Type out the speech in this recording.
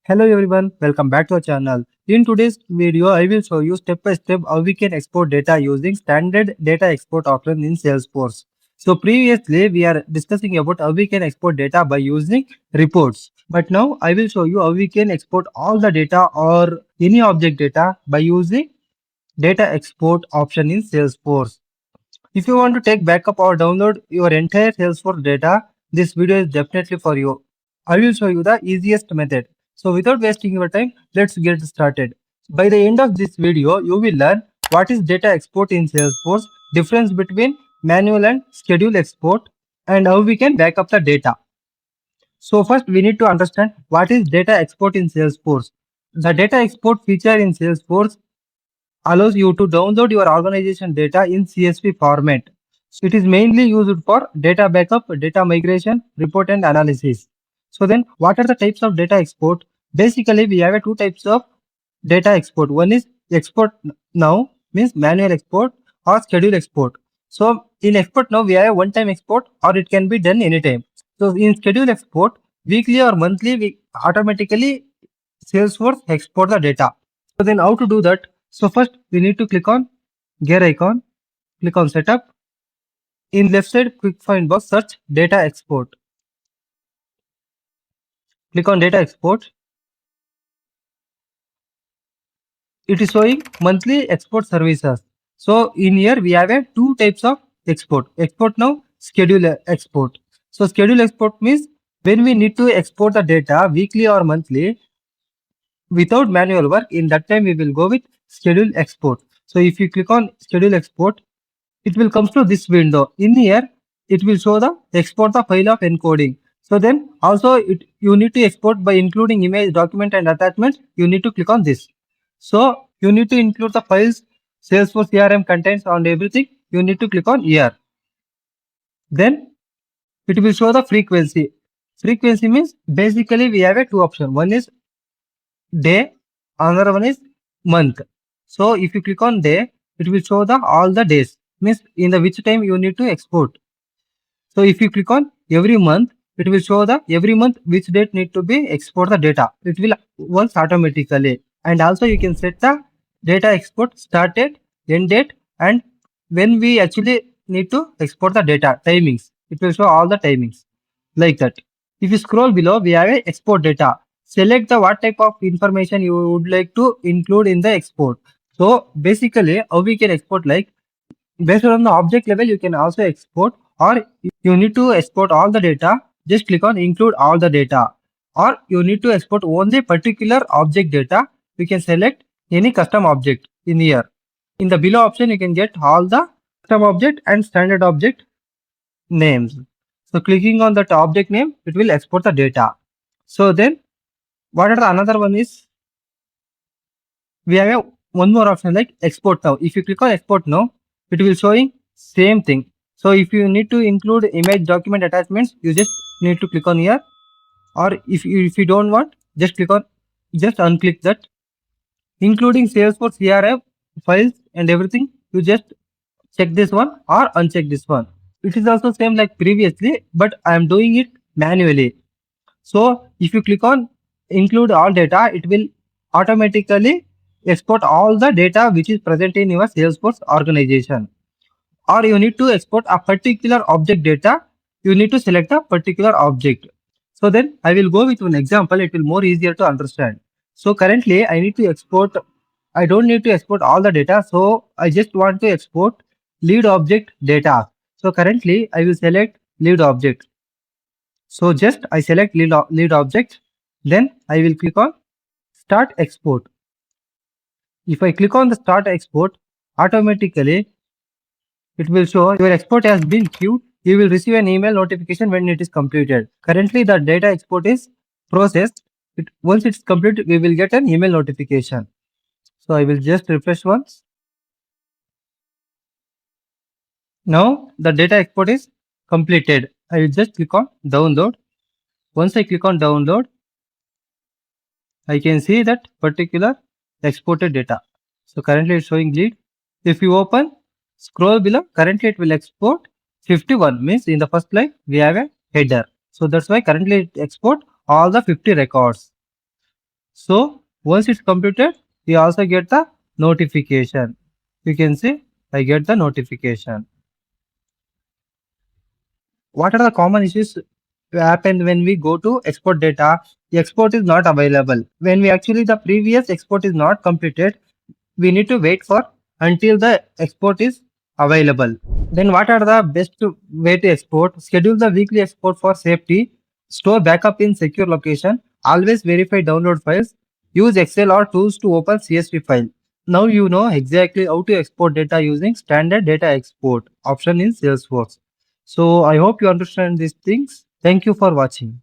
Hello everyone, welcome back to our channel. In today's video, I will show you step by step how we can export data using standard data export option in Salesforce. So previously, we are discussing about how we can export data by using reports. But now I will show you how we can export all the data or any object data by using data export option in Salesforce. If you want to take backup or download your entire Salesforce data, this video is definitely for you. I will show you the easiest method. So without wasting your time, let's get started. By the end of this video, you will learn what is data export in Salesforce, difference between manual and schedule export, and how we can back up the data. So first we need to understand what is data export in Salesforce. The data export feature in Salesforce allows you to download your organization data in CSV format. So it is mainly used for data backup, data migration, report and analysis. So then what are the types of data export? Basically we have two types of data export. One is export now, means manual export, or schedule export. So in export now we have one time export, or it can be done anytime. So in schedule export, weekly or monthly we automatically Salesforce export the data. So then how to do that? So first we need to click on gear icon, click on setup. In left side quick find box, search data export. Click on data export. It is showing monthly export services. So in here we have two types of export. Export now, schedule export. So schedule export means when we need to export the data weekly or monthly without manual work, in that time we will go with schedule export. So if you click on schedule export, it will come to this window. In here, it will show the export the file of encoding. So then also you need to export by including image, document and attachments. You need to click on this. So you need to include the files Salesforce CRM contains on everything. You need to click on here. Then it will show the frequency. Frequency means basically we have two options. One is day, another one is month. So if you click on day, it will show the all the days, means in the which time you need to export. So if you click on every month, it will show the every month which date need to be export the data. It will works automatically. And also you can set the data export start date, end date, and when we actually need to export the data timings. It will show all the timings like that. If you scroll below, we have a export data. Select the what type of information you would like to include in the export. So basically how we can export, like based on the object level you can also export, or you need to export all the data, just click on include all the data, or you need to export only particular object data, you can select any custom object in here. In the below option you can get all the custom object and standard object names. So clicking on that object name, it will export the data. So then what are the another one is, we have one more option like export now. If you click on export now, it will showing same thing. So if you need to include image, document attachments, you just need to click on here, or if you don't want, just click on, just unclick that. Including Salesforce CRM files and everything, you just check this one or uncheck this one. It is also same like previously, but I am doing it manually. So if you click on include all data, it will automatically export all the data which is present in your Salesforce organization. Or you need to export a particular object data, you need to select a particular object. So then I will go with one example, it will more easier to understand. So currently I need to export, I don't need to export all the data, so I just want to export lead object data. So currently I will select lead object. So just I select lead object, then I will click on start export. If I click on the start export, automatically it will show your export has been queued. You will receive an email notification when it is completed. Currently the data export is processed. Once it's completed, we will get an email notification. So I will just refresh once. Now the data export is completed. I will just click on download. Once I click on download, I can see that particular exported data. So currently it's showing lead. If you open, scroll below, currently it will export 51, means in the first line we have a header. So that's why currently it export all the 50 records. So once it's completed, we also get the notification. You can see I get the notification. What are the common issues happen when we go to export data? The export is not available. When we actually the previous export is not completed, we need to wait for until the export is available. Then what are the best way to export? Schedule the weekly export for safety. Store backup in secure location. Always verify download files. Use Excel or tools to open CSV file. Now you know exactly how to export data using standard data export option in Salesforce. So I hope you understand these things. Thank you for watching.